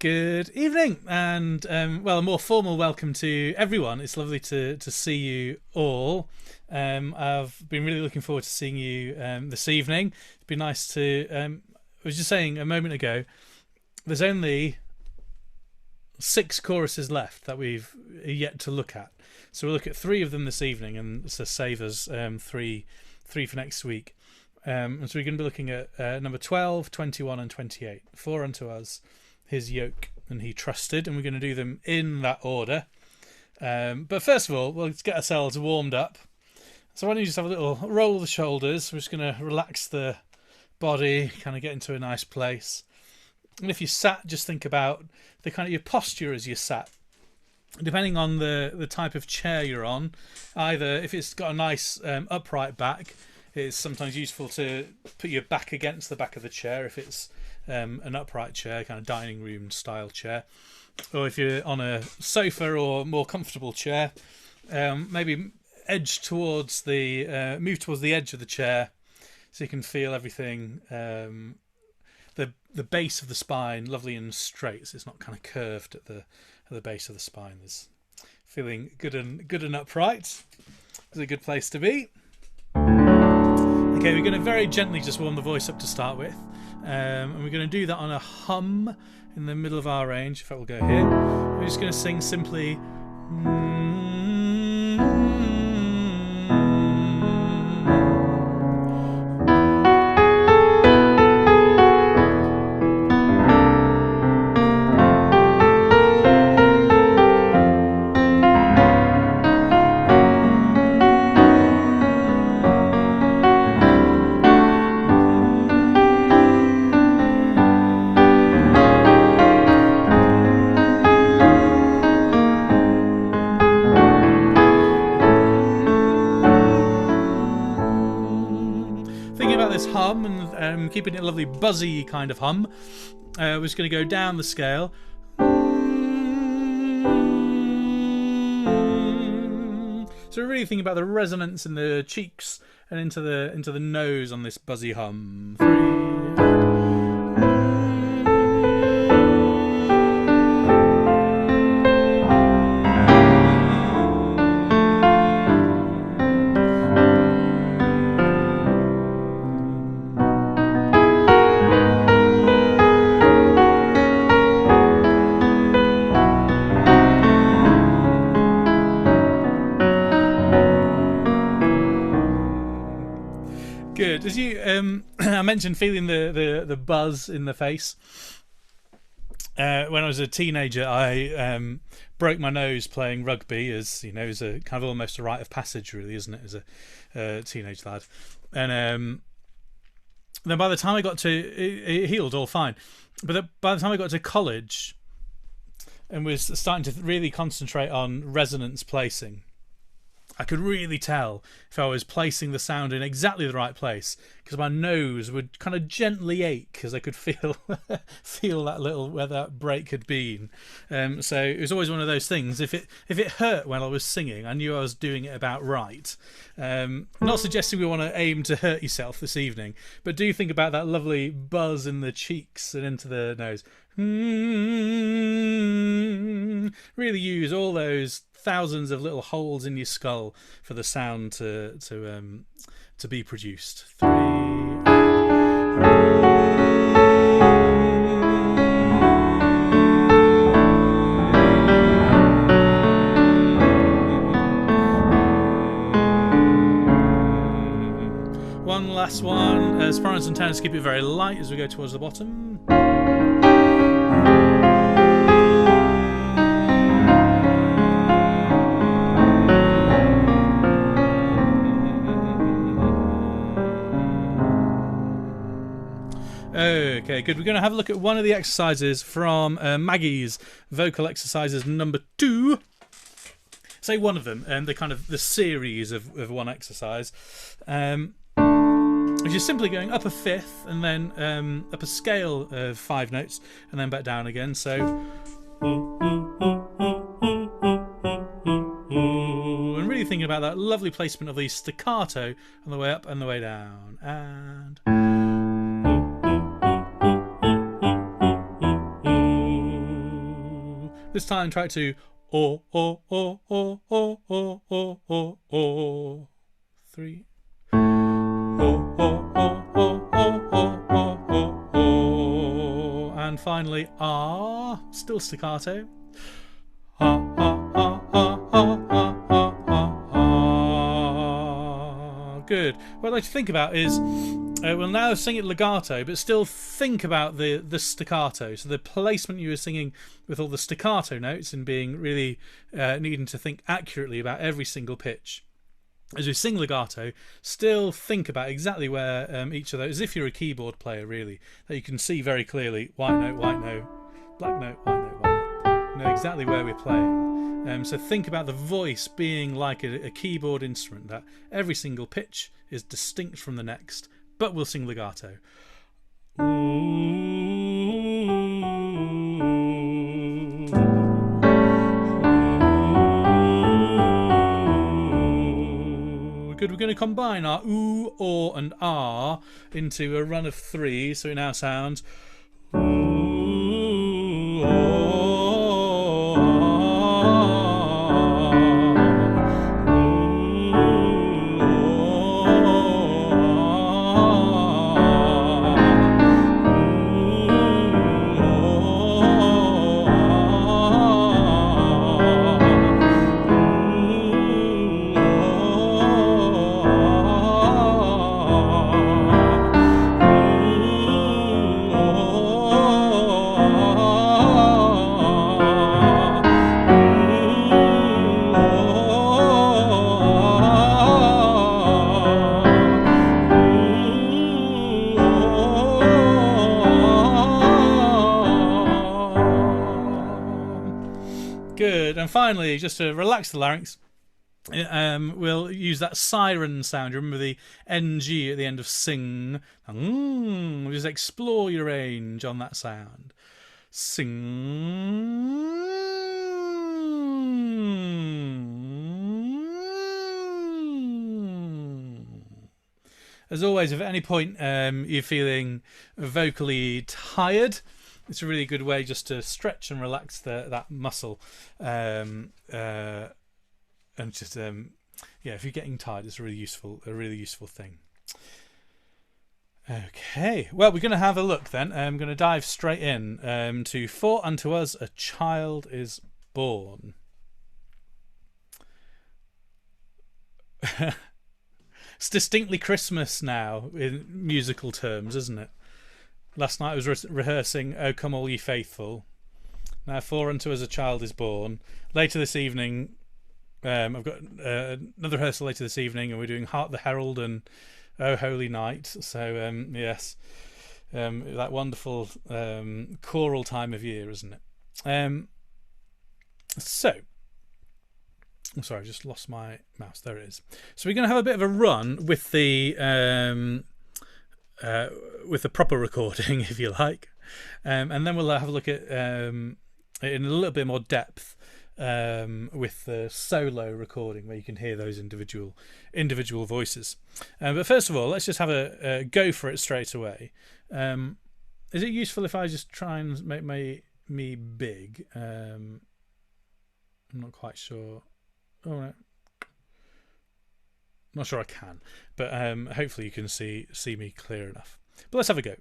Good evening, and well, a more formal welcome to everyone. It's lovely to see you all. I've been really looking forward to seeing you this evening. It'd be nice to. I was just saying a moment ago, there's only six choruses left that we've yet to look at. So we'll look at three of them this evening, and to save us three for next week. And so we're going to be looking at number 12, 21, and 28. For unto us his yoke, and he trusted, and we're going to do them in that order. But first of all, let's get ourselves warmed up. So why don't you just have a little roll of the shoulders. We're just going to relax the body, kind of get into a nice place. And if you sat, just think about the kind of your posture as you sat. Depending on the type of chair you're on, either if it's got a nice upright back, it's sometimes useful to put your back against the back of the chair if it's an upright chair, kind of dining room style chair. Or if you're on a sofa or more comfortable chair, maybe edge towards move towards the edge of the chair so you can feel everything. The base of the spine lovely and straight, so it's not kind of curved at the base of the spine. There's feeling good and upright. It's a good place to be. Okay, we're going to very gently just warm the voice up to start with, and we're going to do that on a hum in the middle of our range. In fact, we'll go here. We're just going to sing simply. Hum and keeping it a lovely buzzy kind of hum. We're just going to go down the scale. So we're really thinking about the resonance in the cheeks and into the nose on this buzzy hum. 3. Good. As you, I mentioned feeling the buzz in the face. When I was a teenager, I broke my nose playing rugby, as you know, as a kind of almost a rite of passage, really, isn't it, as a teenage lad? And then by the time I got to, it healed all fine. But by the time I got to college, and was starting to really concentrate on resonance placing, I could really tell if I was placing the sound in exactly the right place, because my nose would kind of gently ache because I could feel that little where that break had been. So it was always one of those things. If it hurt when I was singing, I knew I was doing it about right. Not suggesting we want to aim to hurt yourself this evening, but do think about that lovely buzz in the cheeks and into the nose. Really use all those thousands of little holes in your skull for the sound to be produced. 3. One last one. As Florence and tenors, keep it very light as we go towards the bottom. Okay, good. We're going to have a look at one of the exercises from Maggie's vocal exercises number 2. Say one of them, and the series of one exercise. Which is simply going up a fifth and then up a scale of 5 notes and then back down again. So, and really thinking about that lovely placement of the staccato on the way up and the way down. And This time try to or. 3. And finally ah, still staccato. Good. What I'd like to think about is we'll now sing it legato, but still think about the staccato. So the placement you were singing with all the staccato notes and being really needing to think accurately about every single pitch. As we sing legato, still think about exactly where each of those, as if you're a keyboard player really, that you can see very clearly white note, black note, white note, white note. Know exactly where we're playing. So think about the voice being like a keyboard instrument, that every single pitch is distinct from the next, but we'll sing legato. Good. We're going to combine our ooh, or, and ah into a run of 3, so it now sounds ooh, Good. And finally, just to relax the larynx, we'll use that siren sound. Remember the NG at the end of sing. Just explore your range on that sound. Sing. As always, if at any point you're feeling vocally tired, it's a really good way just to stretch and relax that muscle. And just if you're getting tired, it's a really useful thing. Okay, well, we're going to have a look then. I'm going to dive straight in to For Unto Us a Child is Born. It's distinctly Christmas now in musical terms, isn't it? Last night I was rehearsing O Come All Ye Faithful. Now For Unto Us a Child is Born. Later this evening, I've got another rehearsal later this evening, and we're doing Hark the Herald and O Holy Night. So yes, that wonderful choral time of year, isn't it? I'm sorry, I just lost my mouse. There it is. So we're going to have a bit of a run with the proper recording, if you like, and then we'll have a look at in a little bit more depth with the solo recording, where you can hear those individual voices. But first of all, let's just have a go for it straight away. Is it useful if I just try and make me big? I'm not quite sure. Oh, no. Not sure I can, but hopefully you can see me clear enough. But let's have a go.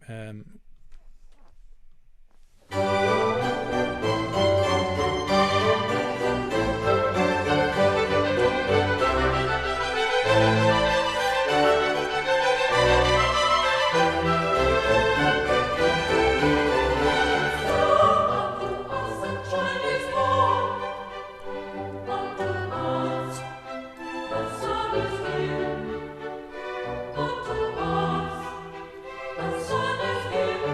Son is given.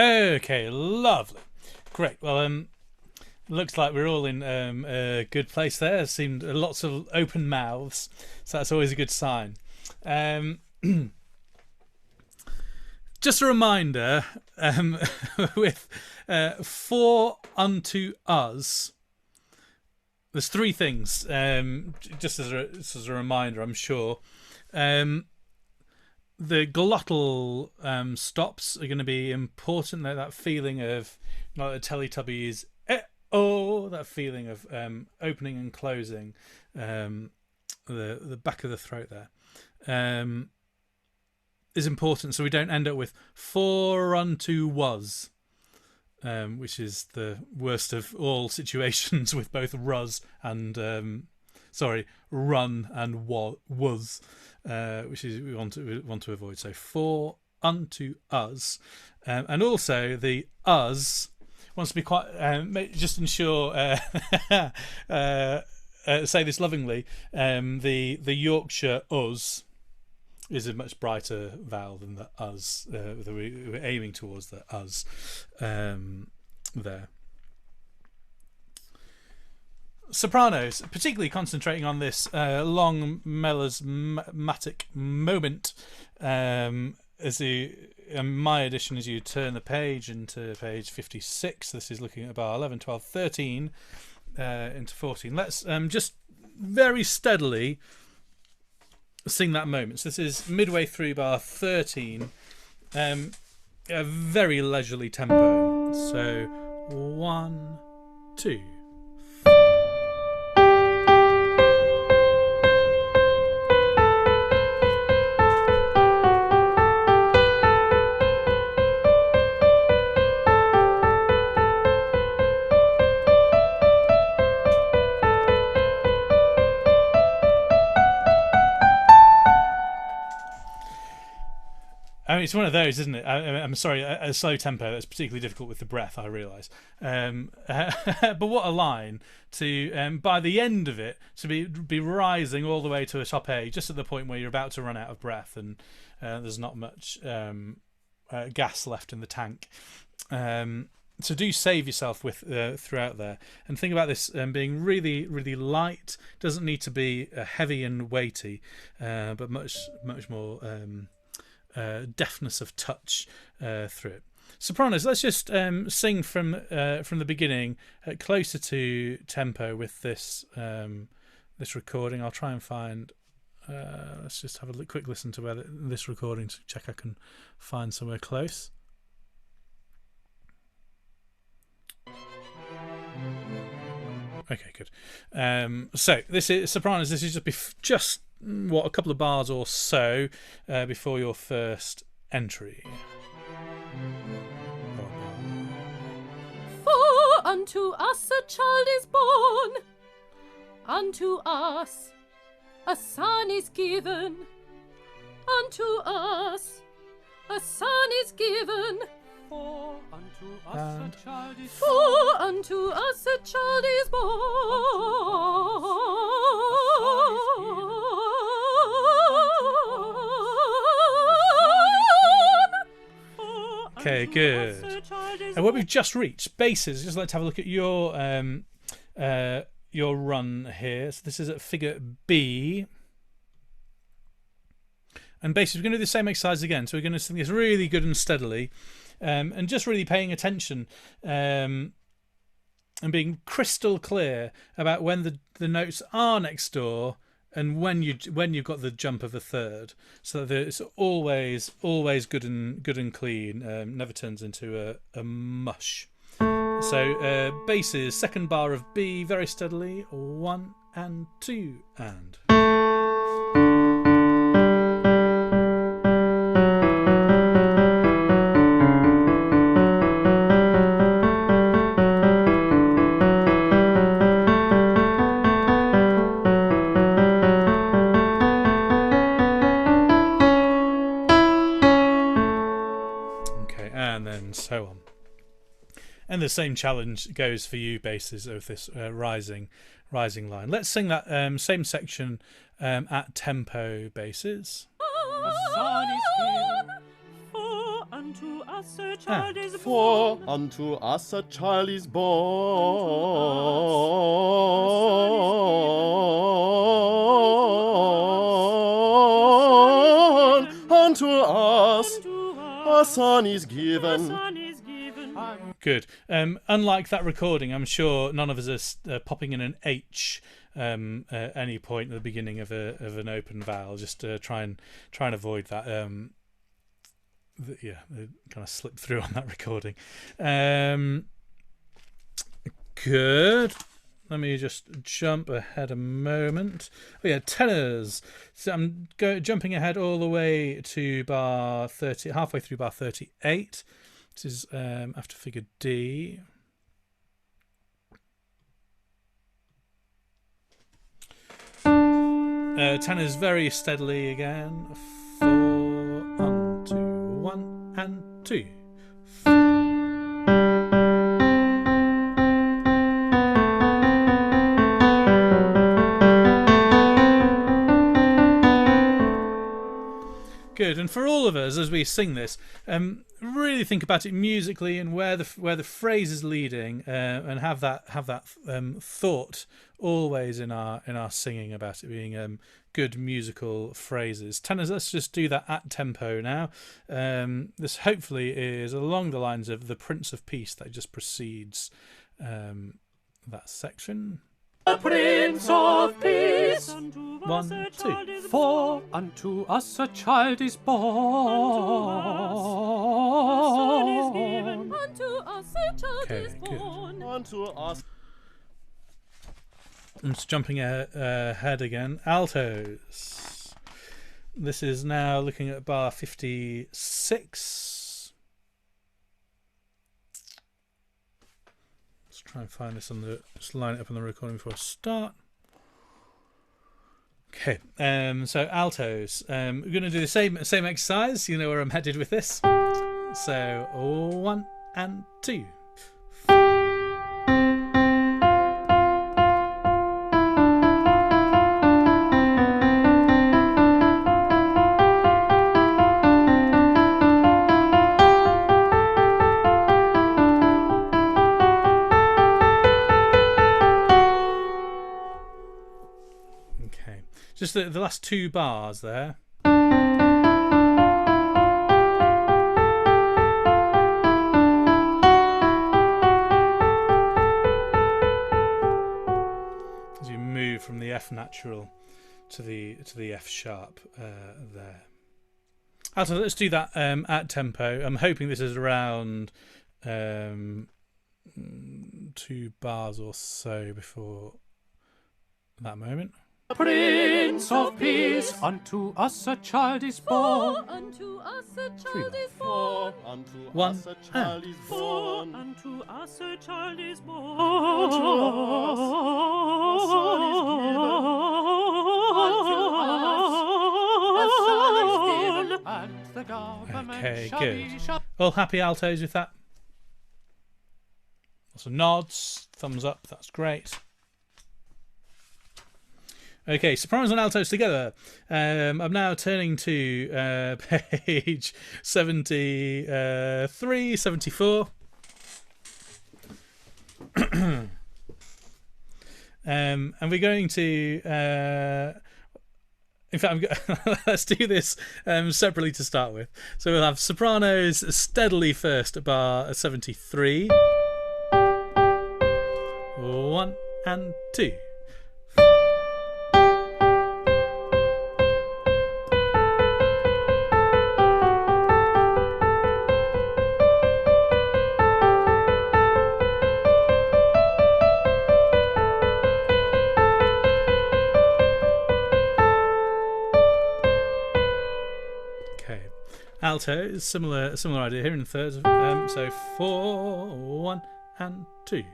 Okay, lovely. Great. Well, looks like we're all in a good place there. Seemed lots of open mouths, so that's always a good sign. Just a reminder, with for unto us, there's three things. Just as a reminder, I'm sure. The glottal stops are going to be important. That feeling of, like the Teletubbies, that feeling of opening and closing the back of the throat there. Is important, so we don't end up with for unto was, which is the worst of all situations with both run and was, which is we want to avoid. So for unto us, and also the us wants to be quite just ensure say this lovingly. The Yorkshire us is a much brighter vowel than the us that we're aiming towards, the us there. Sopranos, particularly concentrating on this long melismatic moment, as my edition, as you turn the page into page 56. This is looking at bar 11, 12, 13 into 14. Let's just very steadily sing that moment. So this is midway through bar 13, a very leisurely tempo. So 1, 2. I mean, it's one of those, isn't it? I'm sorry, a slow tempo that's particularly difficult with the breath, I realise. But what a line to, by the end of it, to be rising all the way to a top A, just at the point where you're about to run out of breath and there's not much gas left in the tank. So do save yourself with throughout there, and think about this being really, really light. Doesn't need to be heavy and weighty, but much more deftness of touch through it. Sopranos, let's just sing from the beginning, closer to tempo with this this recording. I'll try and find. Let's just have a quick listen to this recording to check I can find somewhere close. Okay, good. So this is Sopranos. This is just what, a couple of bars or so before your first entry. For unto us a child is born, unto us a son is given, unto us a son is given. For unto us a child is born. For unto us a child is born. Okay, good. And what we've just reached, basses. Just like to have a look at your run here. So this is at figure B. And basses, we're going to do the same exercise again. So we're going to sing this really good and steadily. And just really paying attention and being crystal clear about when the notes are next door and when you've got the jump of a third, so that it's always good and clean, never turns into a mush. So basses, second bar of B, very steadily, 1 and 2 and. And so on. And the same challenge goes for you, basses, of this rising line. Let's sing that same section at tempo, basses. A son is given, for unto us us a child is For born. unto us a child is born. Unto us a son is given. Good. Unlike that recording, I'm sure none of us are popping in an H at any point at the beginning of an open vowel. Just try and avoid that. It kind of slipped through on that recording. Good. Let me just jump ahead a moment. Oh yeah, tenors. So I'm jumping ahead all the way to bar 30, halfway through bar 38. This is after figure D. Tenors very steadily again. 4 on 2, 1 and 2. Good. And for all of us as we sing this, really think about it musically and where the phrase is leading, and have that thought always in our singing about it being good musical phrases. Tenors, let's just do that at tempo now. This hopefully is along the lines of the Prince of Peace that just precedes that section. The Prince of Peace. 1, 2. For unto us a child is born. Unto us a child Okay, is good. born. Unto us. I'm just jumping ahead again. Altos. This is now looking at bar 56. Let's try and find this just line it up on the recording before I start. Okay, so altos. We're going to do the same exercise. You know where I'm headed with this. So 1 and 2. Okay, just the last 2 bars there. As you move from the F natural to the F sharp there. Also, let's do that at tempo. I'm hoping this is around 2 bars or so before that moment. Prince of Peace, unto us a child is born. Unto us a child is For born. unto 1 us a child is born. Unto us a child is born. Unto us a son is given. And the government Okay, shall good. be shut. All happy altos with that? Lots of nods, thumbs up, that's great. Okay, sopranos and altos together. I'm now turning to page 73, 74. And we're going to... in fact, let's do this separately to start with. So we'll have sopranos steadily first at bar 73. 1 and 2. Okay, alto, similar idea here in thirds. So 4, 1 and 2.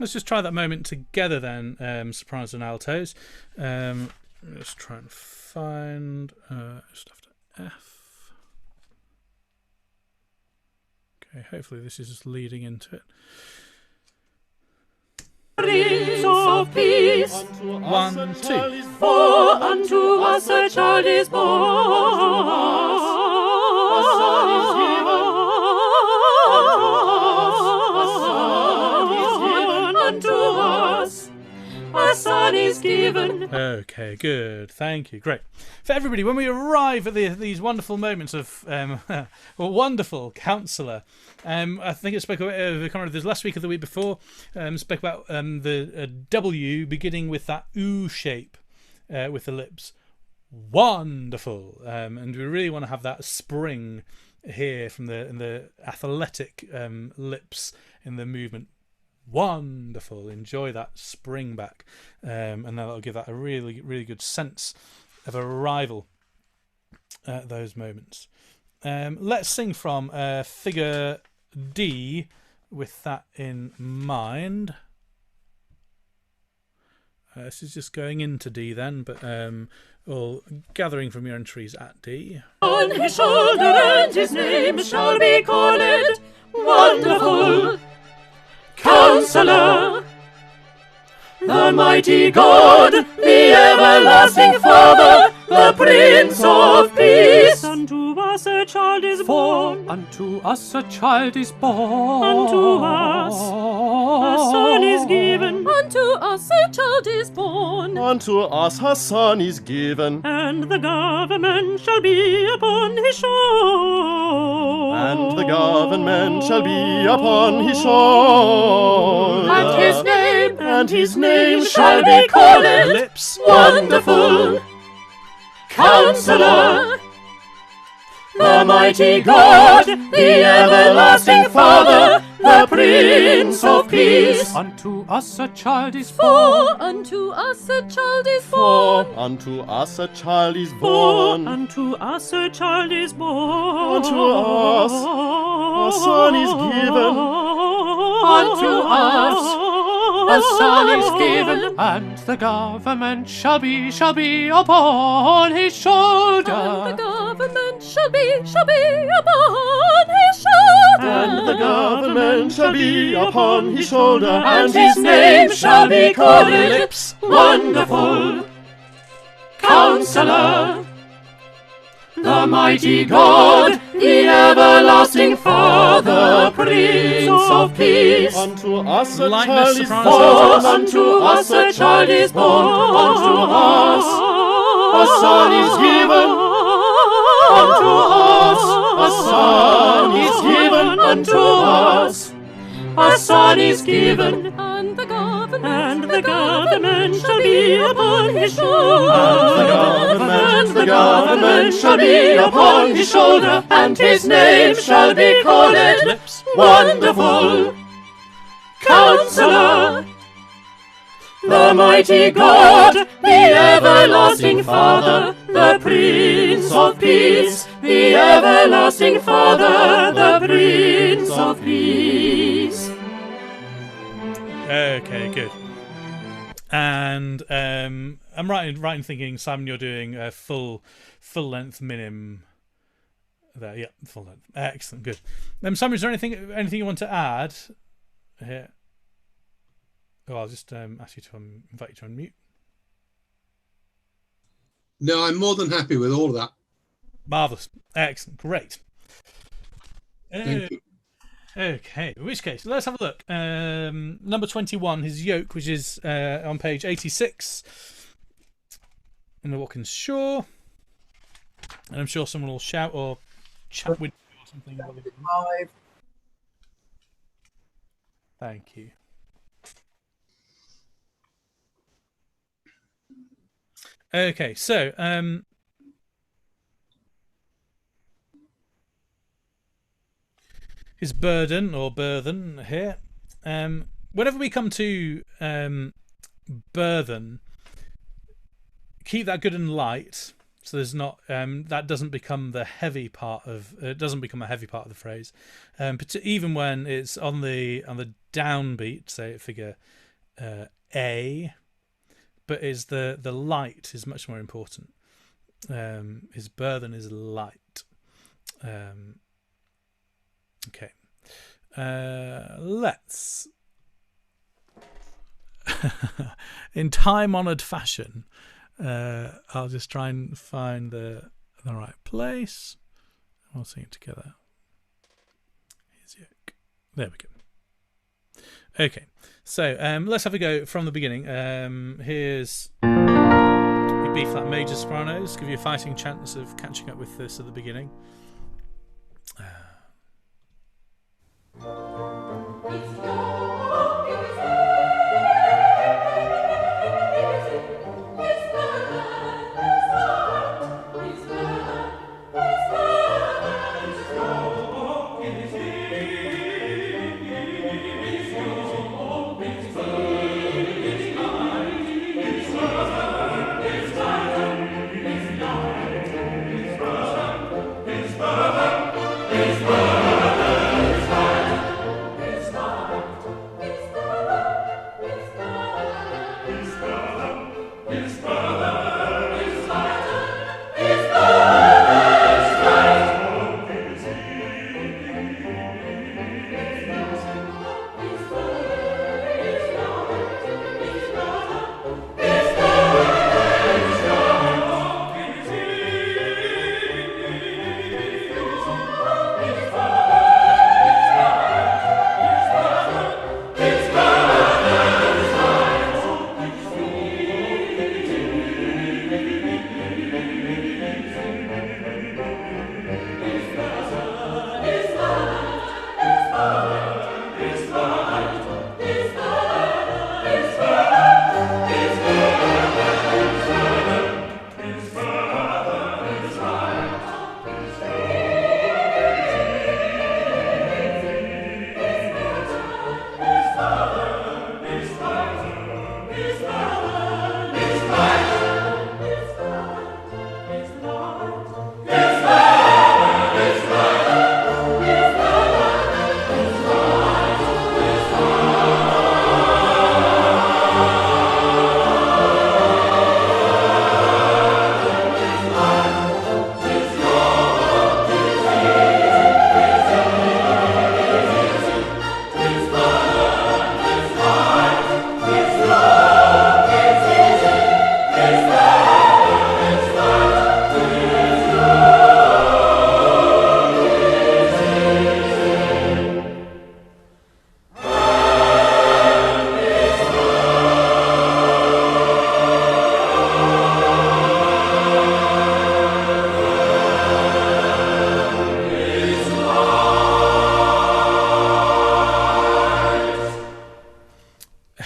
let's just try that moment together then, sopranos and altos. Let's try and find just after F. Okay, hopefully this is just leading into it. Prince of Peace, Unto One, us a two. child is for unto us a child is born. A son is given. Unto us a son is given. Okay, good. Thank you. Great. For everybody, when we arrive at these wonderful moments of a wonderful counsellor, I think it spoke about this last week or the week before, spoke about the W beginning with that oo shape with the lips. Wonderful. And we really want to have that spring here from the athletic lips in the movement. Wonderful. Enjoy that spring back, and that'll give that a really, really good sense of arrival at those moments. Let's sing from figure D with that in mind. This is just going into D then, but all gathering from your entries at D. On his shoulder, and his name shall be called Wonderful Counselor, the mighty God, the everlasting Father, the Prince of Peace. Unto us a child is born. Unto us a child is born. Unto us a son is given. Unto us a child is born. Unto us a son is given. And the government shall be upon his shore. And the government shall be upon his shoulder. And his name shall be called Lips. Wonderful Counselor, the mighty God, the everlasting Father, the Prince of Peace. Unto us a child is For born. unto us a child is born. Unto us a child is born. Unto us a child is born. Unto us a son is given. Unto us a son is given. And the government shall be upon his shoulder. And the government shall be upon his shoulder. And the government shall be upon his shoulder. And his name shall be called Lips. Wonderful Counselor, the mighty God, the everlasting Father, Prince of Peace. Unto us a Lightness, child is sopranos, born. For unto us a child is born. Unto us a son is given. Unto us A son is given. unto us a son is given. And the government shall be upon his shoulder. And the government shall be upon his shoulder. And his name shall be called Lips. Wonderful Counselor, the mighty God, the everlasting Father, the Prince of Peace, the everlasting Father, the Prince of Peace. Okay, good. And I'm right in thinking, Simon, you're doing a full length minim there. Yeah, full length. Excellent, good. Simon, is there anything you want to add here? Oh, I'll just ask you to invite you to unmute. No, I'm more than happy with all of that. Marvellous. Excellent. Great. Thank you. Okay, in which case, let's have a look. Number 21, his yoke, which is on page 86 in the Watkins Shaw. And I'm sure someone will shout or chat with you or something. Thank you. Okay, so his burden or burthen here. Whenever we come to burthen, keep that good and light. So there's not that doesn't become the heavy part of it doesn't become a heavy part of the phrase, but even when it's on the downbeat, say figure A, but is the light is much more important. His burthen is light. Okay, let's in time-honoured fashion. I'll just try and find the right place. We'll sing it together. Here's yoke. There we go. Okay, so let's have a go from the beginning. Here's your B flat major sopranos. Give you a fighting chance of catching up with this at the beginning.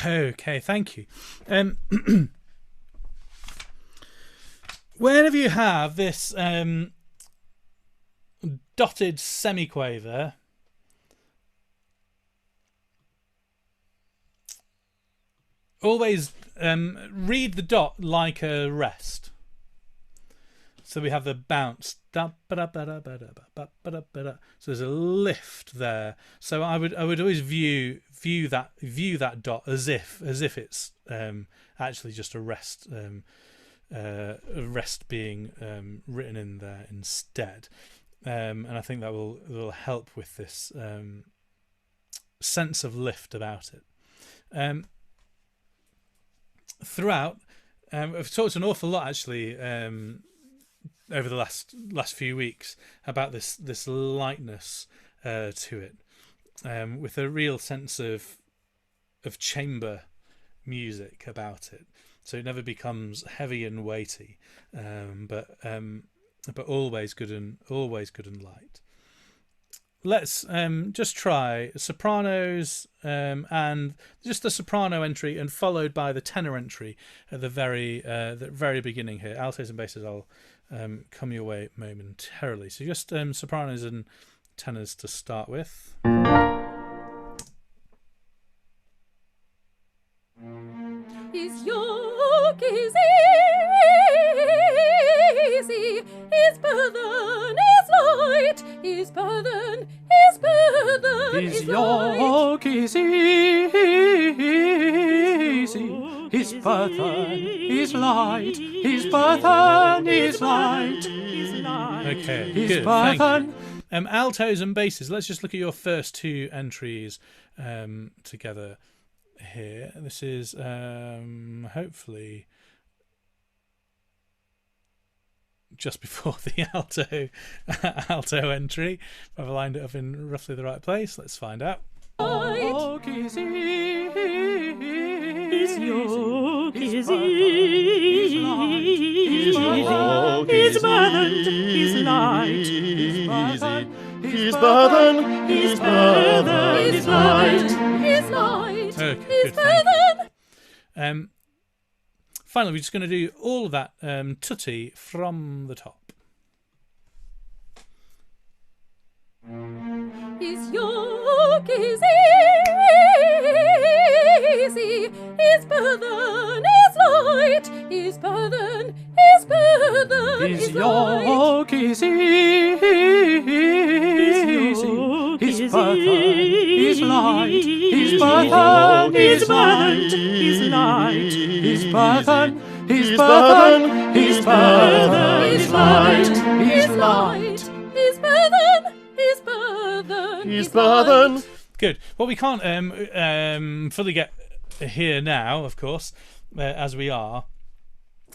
Okay, thank you. Whenever you have this dotted semiquaver, always read the dot like a rest. So we have the bounce. So there's a lift there. So I would always view that dot as if it's actually just a rest being written in there instead. And I think that will help with this sense of lift about it. Throughout, I've talked an awful lot actually over the last few weeks about this lightness to it, with a real sense of chamber music about it. So it never becomes heavy and weighty, but always good and light. Let's just try sopranos and just the soprano entry, and followed by the tenor entry at the very beginning here. Altos and basses I'll come your way momentarily. So just sopranos and tenors to start with. His yoke is easy, burden is light, his burden is His light. yoke is easy, his burden is light, his burden is light. Okay, His good. Thank burden. you. Altos and basses. Let's just look at your first two entries together here. This is hopefully just before the alto entry. I've lined it up in roughly the right place. Let's find out. Yoke is easy, His yoke is his burden His is light. His burden, his burden His light, his light, Okay, his good. Thank burden. you. Finally, we're just going to do all of that tutti from the top. His yoke is easy, his burden is light, his burden is his light. yoke is easy, his burden is light, his burden is light, his light, his burden, his burden, his burden is light, His light, his burden, his burden, his burden. Good. What we can't fully get here now, of course, as we are,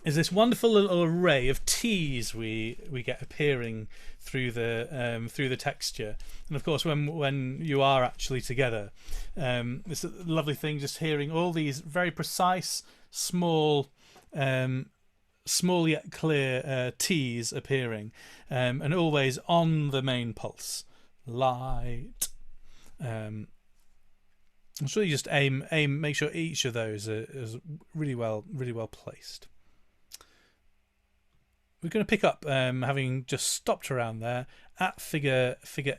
is this wonderful little array of T's we get appearing through the texture. And of course, when you are actually together, it's a lovely thing just hearing all these very precise, small yet clear T's appearing, and always on the main pulse. Light. I'm sure you just make sure each of those is really well placed. We're going to pick up, having just stopped around there at figure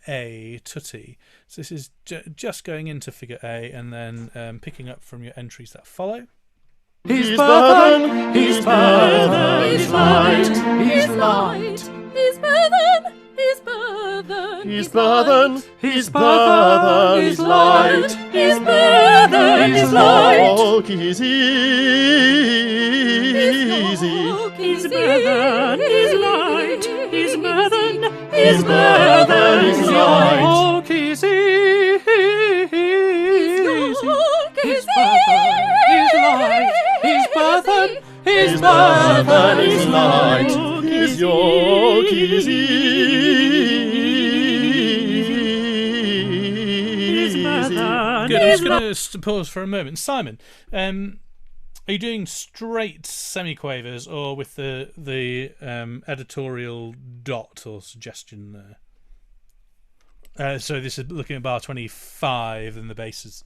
A, tutti. So this is just going into figure A and then picking up from your entries that follow. his burden, his burden is light, his light, his burden, his burden, His burden, his burden is light, his burden is light. yoke is easy. His burden is light, his burden, His burden is light. yoke is easy, his his burden is light, his burden, his His burden burden is light. His yoke is easy. Good. I'm just going to pause for a moment. Simon, are you doing straight semiquavers or with the editorial dot or suggestion there? So this is looking at bar 25 and the basses.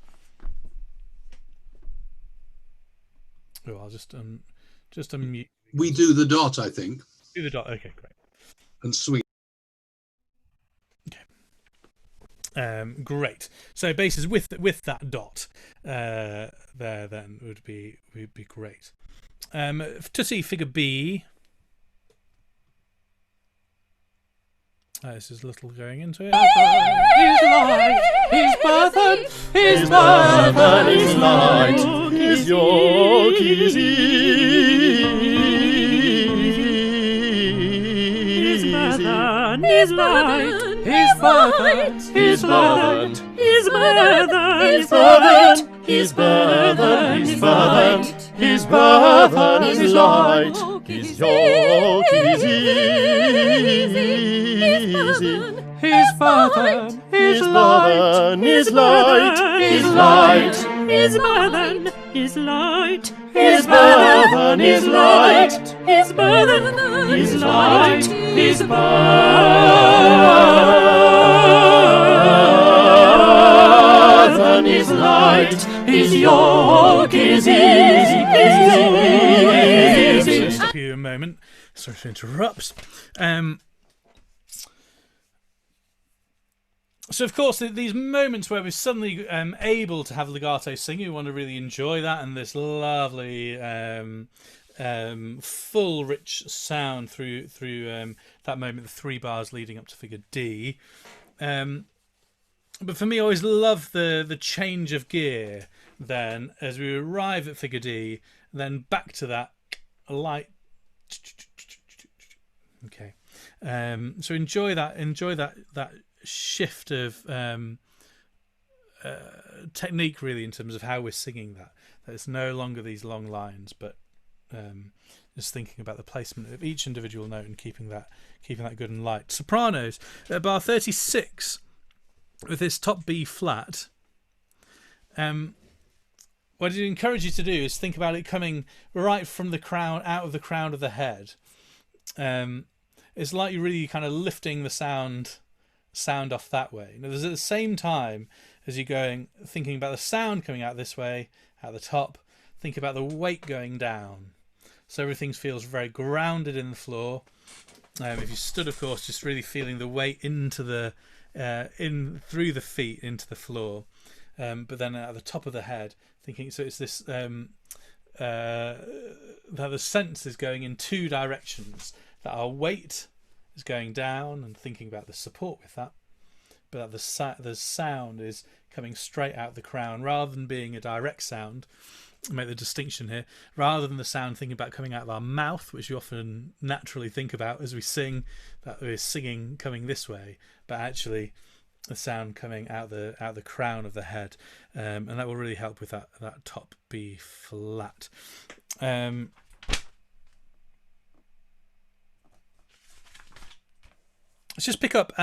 Oh, I'll just unmute. We do the dot, I think, Do the dot. Okay, great. and sweep. Great. So basses with that dot there then would be great. To see figure B. This is a little going into it. is light, his burden, His burden is light. His yoke is easy. is light, his burden is light, his burden, His burden, his burden, his burden, his burden is light. His yoke is easy. his burden His is light, burden is light. His light. his burden is light, His burden is light. his burden His light. his Burden is light. His yoke is easy. Stop you a moment. Sorry to interrupt. So of course, these moments where we're suddenly able to have legato singing, we want to really enjoy that, and this lovely full rich sound through that moment, the 3 bars leading up to figure D. But for me, I always love the change of gear then as we arrive at figure D, then back to that light. Okay, so enjoy that shift of technique, really, in terms of how we're singing that it's no longer these long lines, but just thinking about the placement of each individual note and keeping that good and light. Sopranos at bar 36 with this top B flat. What I'd encourage you to do is think about it coming right from the crown, out of the crown of the head. It's like you're really kind of lifting the sound off that way. Now, there's at the same time as you're thinking about the sound coming out this way, at the top, think about the weight going down. So everything feels very grounded in the floor. If you stood, of course, just really feeling the weight into the through the feet into the floor. But then at the top of the head, thinking, so it's this that the sense is going in 2 directions. That our weight is going down and thinking about the support with that, but that the sound is coming straight out the crown rather than being a direct sound. I'll make the distinction here, rather than the sound thinking about coming out of our mouth, which you often naturally think about as we sing, that we're singing coming this way, but actually the sound coming out the crown of the head, and that will really help with that top B flat. Let's just pick up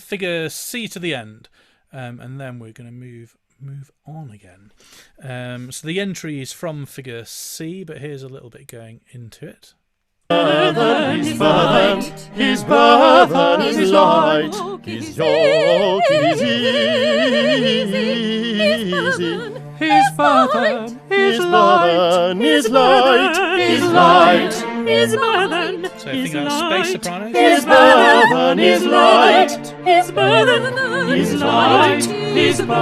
figure C to the end, and then we're going to move on again. So the entry is from figure C, but here's a little bit going into it. His burden, his burden is light, his yoke is easy. His burden is light, His light, his light. his burden So think about space sopranos. His burden is light, his burden is light, his burden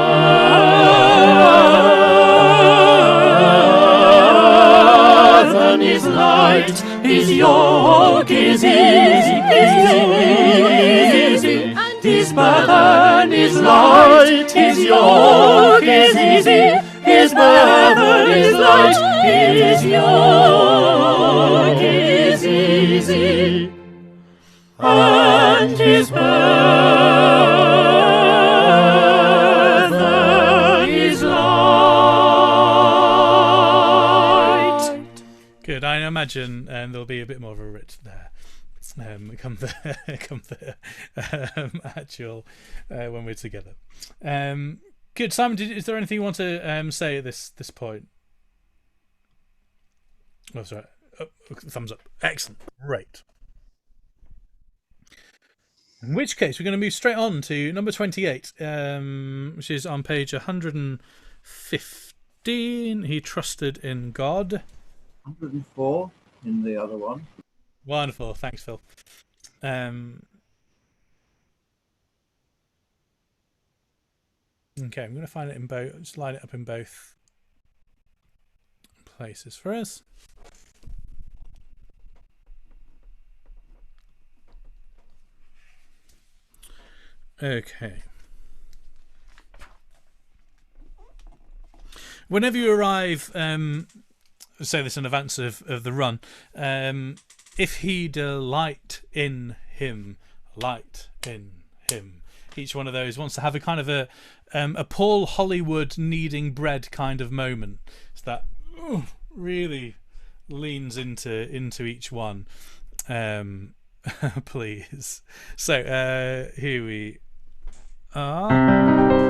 is light, his yoke is easy, his burden is light, his yoke is easy, his burden is light, his yoke is easy, and his burden is light. Good. I imagine there'll be a bit more of a rit there. Come the actual when we're together. Good, Simon. Is there anything you want to say at this point? Oh, sorry. Oh, thumbs up. Excellent. Great. In which case, we're going to move straight on to number 28, which is on page 115. He trusted in God. 104 in the other one. Wonderful. Thanks, Phil. Okay, I'm going to find it in both. Just line it up in both places for us. Okay. Whenever you arrive, say this in advance of the run, if he delight in him, light in him. Each one of those wants to have a kind of a Paul Hollywood needing bread kind of moment. So that really leans into each one. Please. So here we are.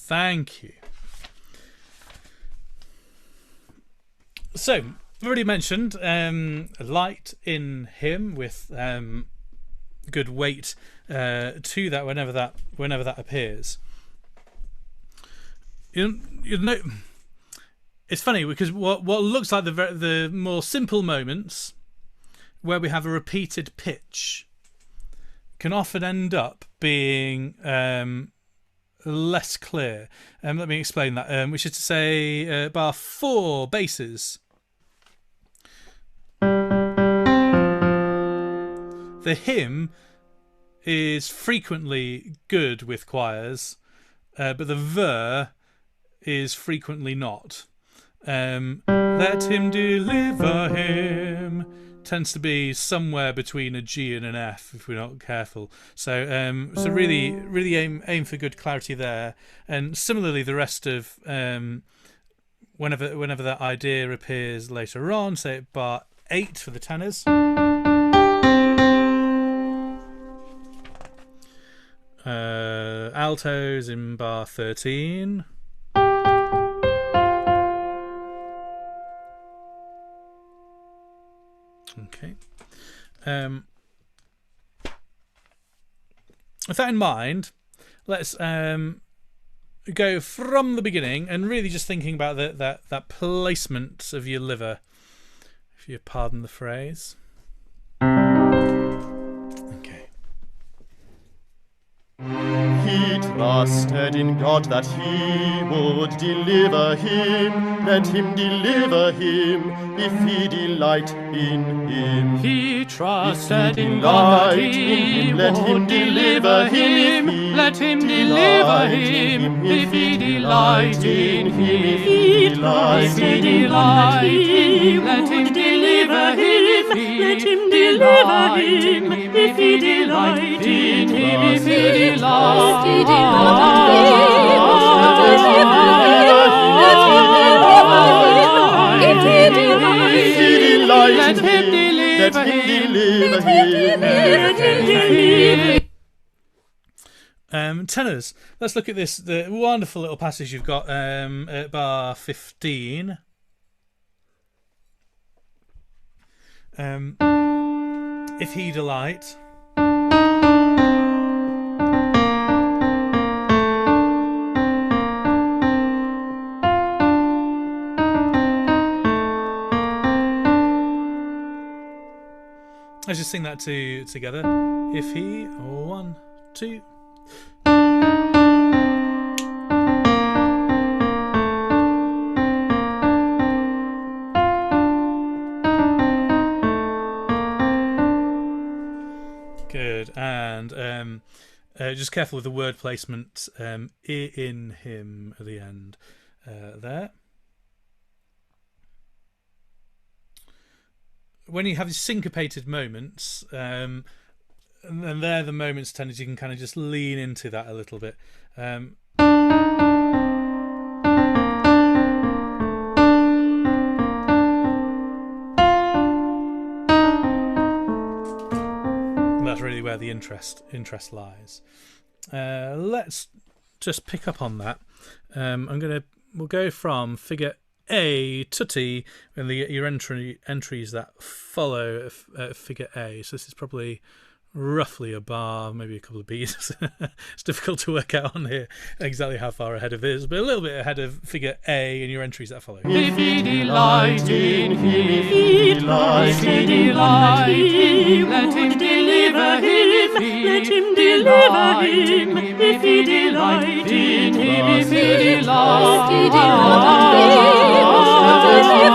Thank you. So, I've already mentioned light in him with good weight to that whenever that appears. You know, it's funny because what looks like the more simple moments where we have a repeated pitch can often end up being less clear. Let me explain that. Which is to say, bar 4 basses. The hymn is frequently good with choirs, but the ver is frequently not. Let him deliver him tends to be somewhere between a G and an F if we're not careful. So really aim for good clarity there. And similarly, the rest of whenever that idea appears later on, say at bar 8 for the tenors. Altos in bar 13. Okay. With that in mind, let's go from the beginning and really just thinking about that placement of your liver, if you pardon the phrase. Okay. He trusted in God that he would deliver him. Let him deliver him if he delight in him. He trusted in God that he let him would deliver him. Let him deliver him if he delight in him. If he delight in him, let him deliver him. Let him deliver him if he delight in him. If he delight in him. Let him deliver him. Tenors. Let's look at this. The wonderful little passage you've got at bar 15. If he delight. Let's just sing that together. If he, 1, 2. Good, and just careful with the word placement. In him at the end there. When you have these syncopated moments, and they're the moments, tenors, you can kind of just lean into that a little bit. That's really where the interest lies. Let's just pick up on that. We'll go from figure A to T and your entries that follow figure A. So this is probably roughly a bar, maybe a couple of B's. It's difficult to work out on here exactly how far ahead of this, but a little bit ahead of figure A and your entries that follow. If he delight in him, if he delight in him, let him deliver him. Let him deliver him. If he delight in him, if he delight in him, let him deliver him.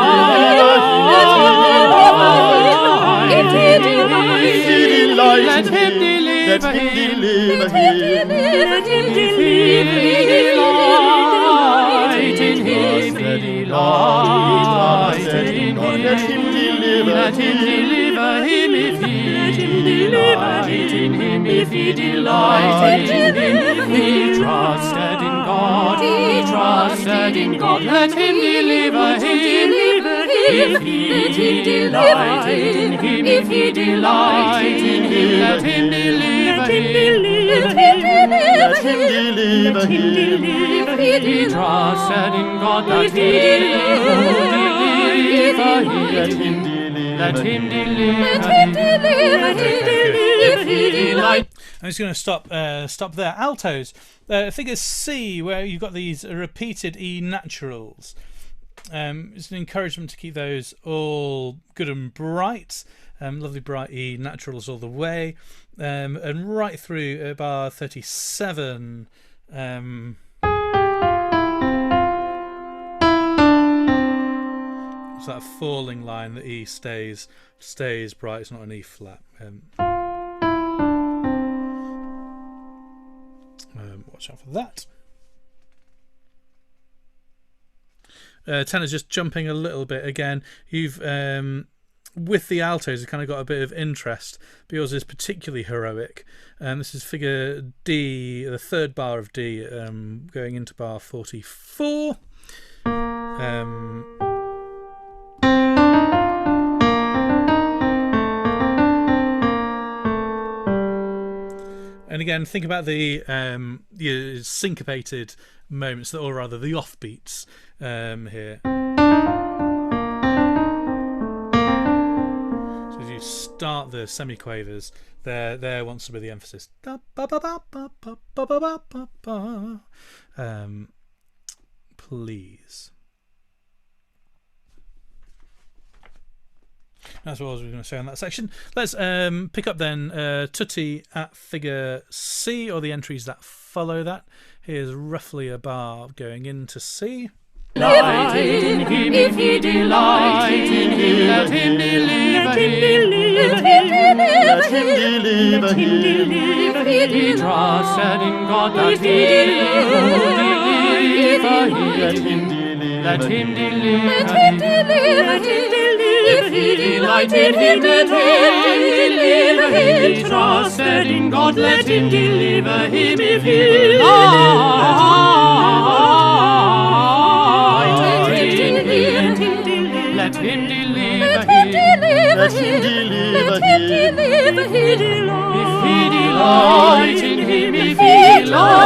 Let him deliver him. If he delight in him, delight in him. Let him deliver him. If he delight in him, if he delight in him, he trusted in God. He trusted in God, let him deliver him. If he delighted in him, if he delighted in him, let him deliver him. Let him deliver him. If he trusted in God, that he deliver him. Let him deliver Let him him. deliver him. If he delight. I'm just going to stop there. Altos, figure C, where you've got these repeated E naturals. It's an encouragement to keep those all good and bright. Lovely bright E naturals all the way. And right through bar 37. It's that falling line that E stays bright. It's not an E flat. Watch out for that. Tenor's just jumping a little bit again. You've with the altos, you've kind of got a bit of interest, but yours is particularly heroic. This is figure D, the third bar of D, going into bar 44. And again, think about the syncopated moments, or rather the offbeats here. So as you start the semiquavers, there wants to be the emphasis. Please. That's what I was going to say on that section. Let's pick up then Tutti at figure C, or the entries that follow that. Here's roughly a bar going into C. Delight in him, if he delight in him, let him deliver him. Let him deliver him. He trusted in God that he deliver him. Let him deliver Let him him. deliver him. If he delight in him, let him deliver him. He trusted in God, let him deliver him. If he delight in him, let him deliver him. Let him deliver him. If he delight in him, if he delight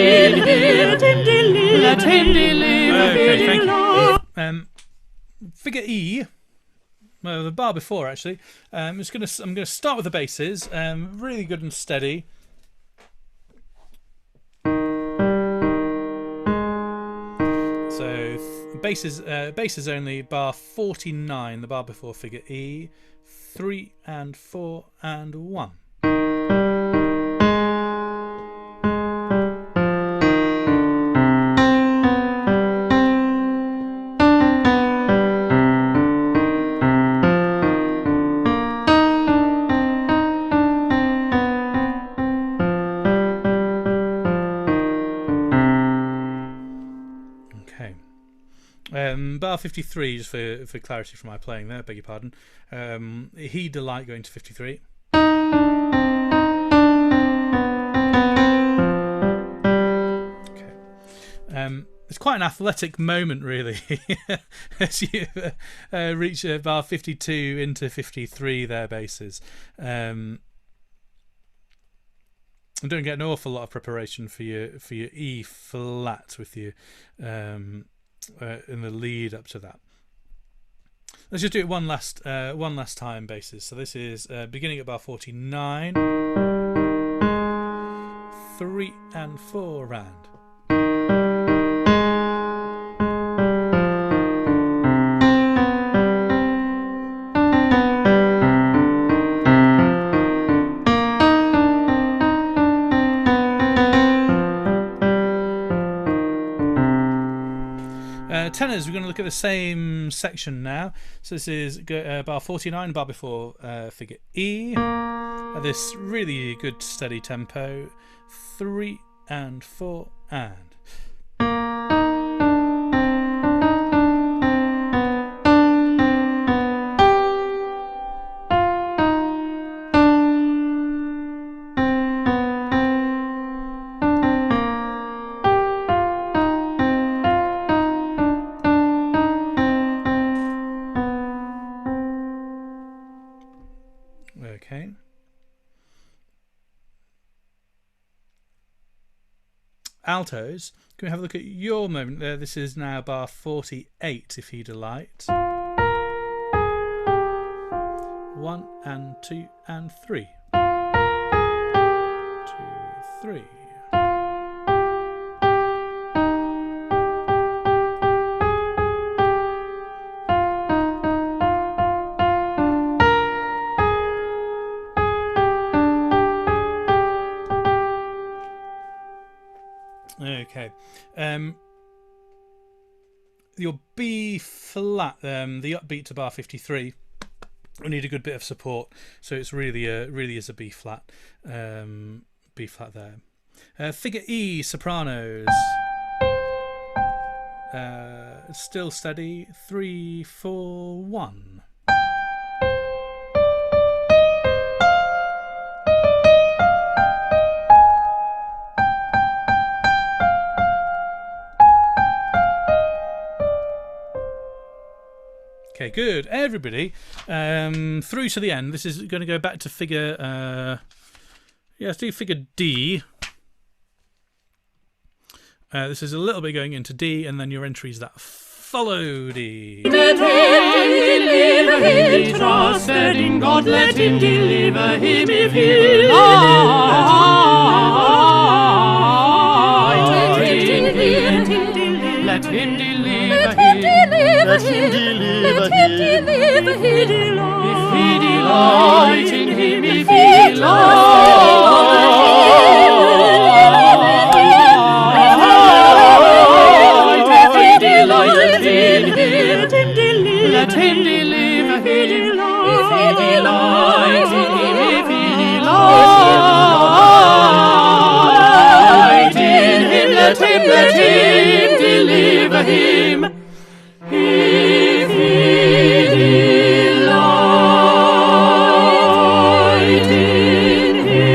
in him, let him deliver Okay, him. thank you. Figure E, well, the bar before actually. I'm going to start with the basses. Really good and steady. So basses only. Bar 49, the bar before figure E. 3 and 4 and 1. Bar 53, just for clarity from my playing there, beg your pardon. He delight going to 53. Okay. It's quite an athletic moment, really, as you reach bar 52 into 53 there, basses. And don't get an awful lot of preparation for your E flat with you. In the lead up to that. Let's just do it one last time basis. So this is beginning at bar 49, 3 and 4 round. Tenors, we're going to look at the same section now. So this is bar 49, bar before figure E. At this really good steady tempo. 3 and 4 and. Okay. Altos, can we have a look at your moment there? This is now bar 48, if you delight. 1 and 2 and 3. 2, 3. Okay. Your B flat, the upbeat to bar 53, we need a good bit of support, so it's really is a B flat. B flat there. Figure E, sopranos. Still steady. 3, 4, 1. Okay, good. Everybody, through to the end. This is going to go back to figure. Yeah, let's do figure D. This is a little bit going into D, and then your entries that follow D. Let him deliver him, he trusted in God, let him deliver him if he lies. Let him deliver him, Let him deliver him. if he delight in him, if he delight in him, let him deliver him, if he delight in him, if he delight in him, let him deliver him, if he delight in him.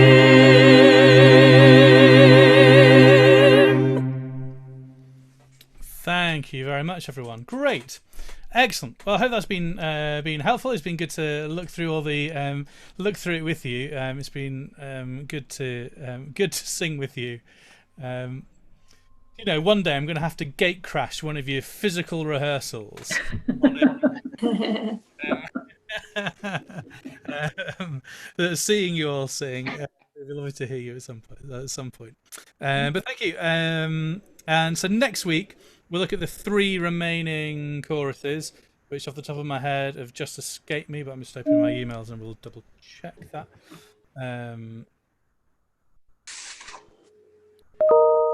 Thank you very much, everyone. Great, excellent. Well, I hope that's been helpful. It's been good to look through all the look through it with you. It's been good to sing with you. You know, one day I'm going to have to gate crash one of your physical rehearsals. Seeing you all sing, it'd be lovely to hear you at some point. But thank you. And so next week we'll look at the 3 remaining choruses, which off the top of my head have just escaped me, but I'm just opening my emails and we'll double check that.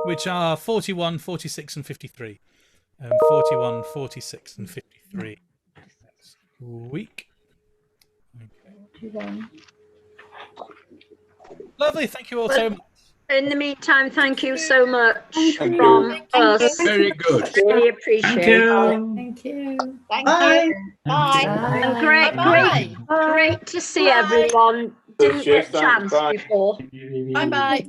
Which are 41, 46 and 53. 41, 46 and 53 next week. Okay. Lovely, thank you all so much. In the meantime, thank you so much from us. Very good. Really appreciate it. Thank you. Bye. Bye. And great to see everyone. Didn't get a chance before. Bye bye.